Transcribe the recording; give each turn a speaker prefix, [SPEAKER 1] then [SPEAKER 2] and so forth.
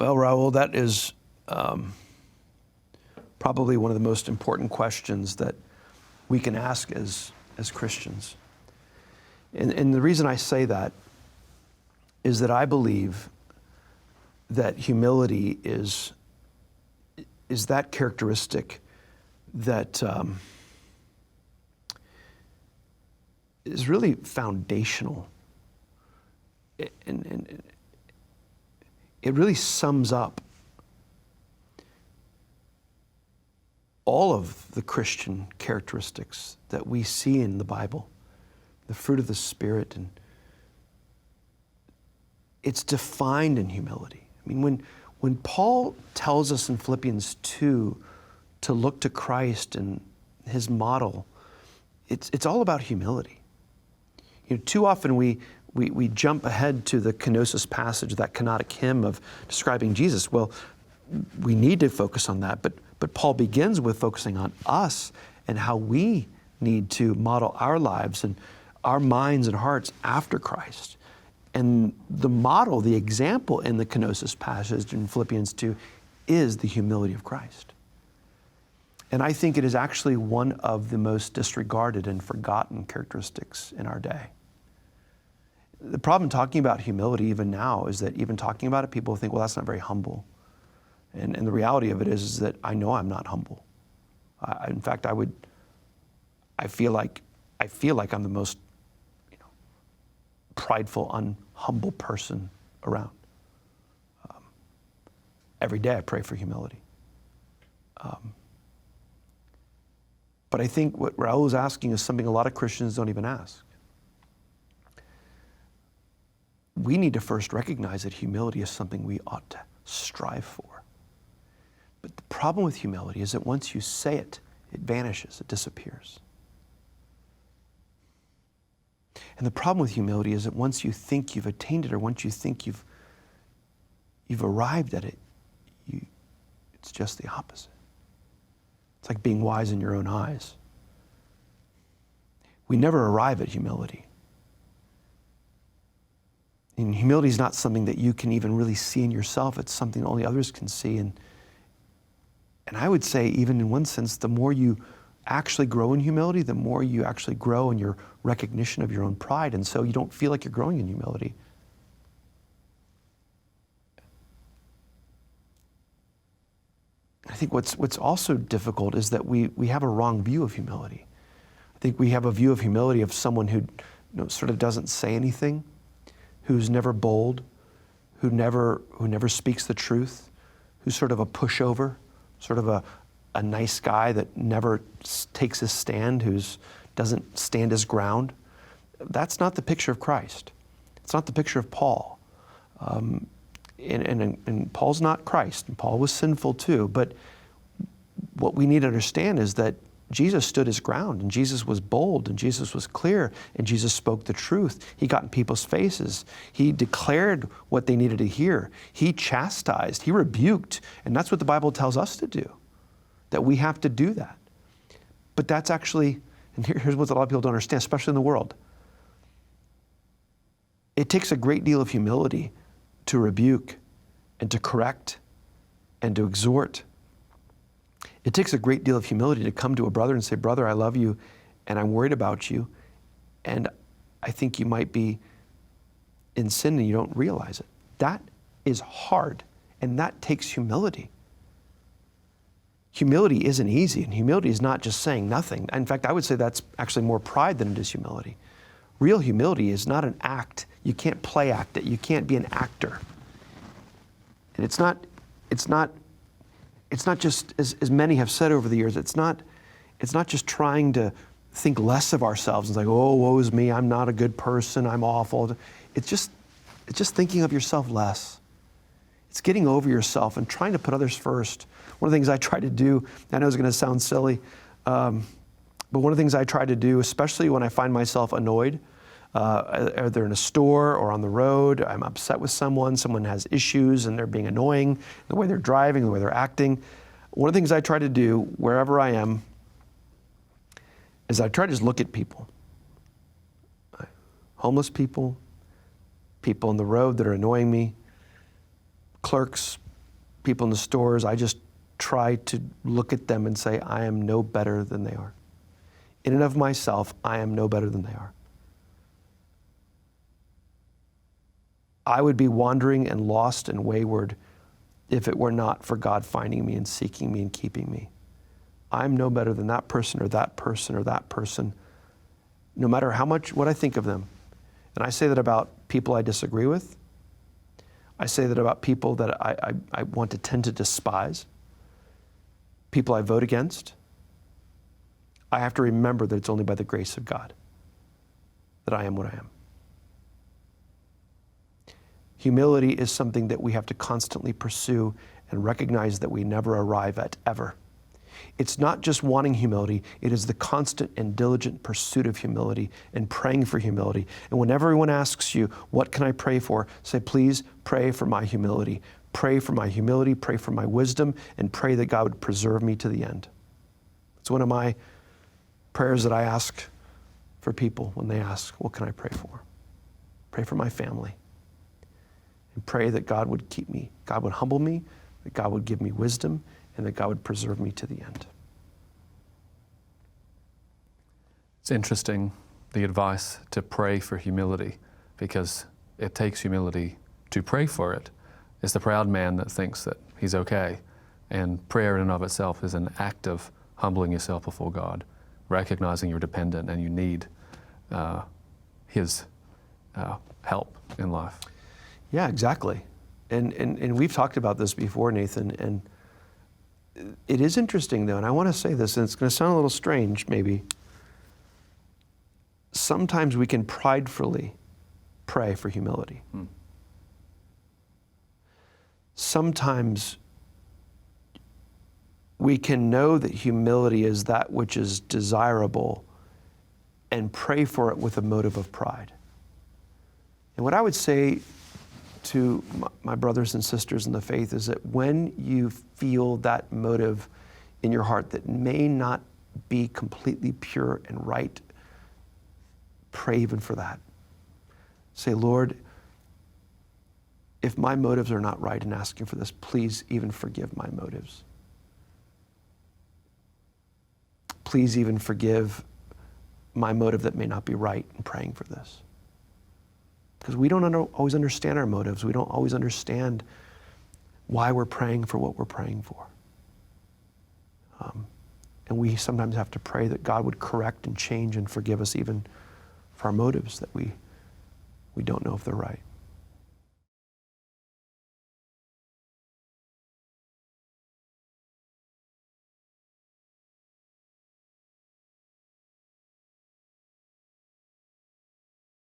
[SPEAKER 1] Well, Raul, that is probably one of the most important questions that we can ask as Christians. And the reason I say that is that I believe that humility is that characteristic that is really foundational. And it really sums up all of the Christian characteristics that we see in the Bible, the fruit of the Spirit, and it's defined in humility. I mean, when Paul tells us in Philippians 2 to look to Christ and his model, it's all about humility. You know, too often we jump ahead to the kenosis passage, that kenotic hymn of describing Jesus. Well, we need to focus on that, but Paul begins with focusing on us and how we need to model our lives and our minds and hearts after Christ. And the model, the example in the kenosis passage in Philippians 2 is the humility of Christ. And I think it is actually one of the most disregarded and forgotten characteristics in our day. The problem talking about humility even now is that even talking about it, people think, well, that's not very humble. And the reality of it is that I know I'm not humble. In fact, I feel like I'm the most prideful, unhumble person around. Every day I pray for humility. But I think what Raul is asking is something a lot of Christians don't even ask. We need to first recognize that humility is something we ought to strive for. But the problem with humility is that once you say it, it vanishes, it disappears. And the problem with humility is that once you think you've attained it, or once you think you've arrived at it, it's just the opposite. It's like being wise in your own eyes. We never arrive at humility. And humility is not something that you can even really see in yourself. It's something only others can see. And I would say, even in one sense, the more you actually grow in humility, the more you actually grow in your recognition of your own pride. And so you don't feel like you're growing in humility. I think what's also difficult is that we have a wrong view of humility. I think we have a view of humility of someone who sort of doesn't say anything, who's never bold, who never speaks the truth, who's sort of a pushover, sort of a nice guy that never takes his stand, who doesn't stand his ground. That's not the picture of Christ. It's not the picture of Paul. And Paul's not Christ, and Paul was sinful too. But what we need to understand is that Jesus stood his ground, and Jesus was bold, and Jesus was clear, and Jesus spoke the truth. He got in people's faces. He declared what they needed to hear. He chastised, he rebuked, and that's what the Bible tells us to do, that we have to do that. But that's actually, and here's what a lot of people don't understand, especially in the world. It takes a great deal of humility to rebuke and to correct and to exhort. It takes a great deal of humility to come to a brother and say, brother, I love you and I'm worried about you, and I think you might be in sin and you don't realize it. That is hard, and that takes humility. Humility isn't easy, and humility is not just saying nothing. In fact, I would say that's actually more pride than it is humility. Real humility is not an act. You can't play act it. You can't be an actor. And it's not just, as many have said over the years, it's not just trying to think less of ourselves and like, oh, woe is me, I'm not a good person, I'm awful. It's just thinking of yourself less. It's getting over yourself and trying to put others first. One of the things I try to do, I know it's going to sound silly, but one of the things I try to do, especially when I find myself annoyed, either in a store or on the road, I'm upset with someone has issues and they're being annoying, the way they're driving, the way they're acting. One of the things I try to do wherever I am is I try to just look at people. Homeless people, people on the road that are annoying me, clerks, people in the stores, I just try to look at them and say, I am no better than they are. In and of myself, I am no better than they are. I would be wandering and lost and wayward if it were not for God finding me and seeking me and keeping me. I'm no better than that person or that person or that person, no matter how much, what I think of them. And I say that about people I disagree with. I say that about people that I want to tend to despise, people I vote against. I have to remember that it's only by the grace of God that I am what I am. Humility is something that we have to constantly pursue and recognize that we never arrive at, ever. It's not just wanting humility, it is the constant and diligent pursuit of humility and praying for humility. And when everyone asks you, what can I pray for? Say, please pray for my humility. Pray for my humility, pray for my wisdom, and pray that God would preserve me to the end. It's one of my prayers that I ask for people when they ask, what can I pray for? Pray for my family. And pray that God would keep me, God would humble me, that God would give me wisdom, and that God would preserve me to the end.
[SPEAKER 2] It's interesting, the advice to pray for humility, because it takes humility to pray for it. It's the proud man that thinks that he's okay. And prayer in and of itself is an act of humbling yourself before God, recognizing you're dependent and you need His help in life.
[SPEAKER 1] Yeah, exactly. And we've talked about this before, Nathan, and it is interesting though, and I want to say this, and it's going to sound a little strange maybe. Sometimes we can pridefully pray for humility. Sometimes we can know that humility is that which is desirable and pray for it with a motive of pride. And what I would say to my brothers and sisters in the faith is that when you feel that motive in your heart that may not be completely pure and right, pray even for that. Say, Lord, if my motives are not right in asking for this, please even forgive my motives. Please even forgive my motive that may not be right in praying for this. Because we don't always understand our motives. We don't always understand why we're praying for what we're praying for. And we sometimes have to pray that God would correct and change and forgive us even for our motives that we don't know if they're right.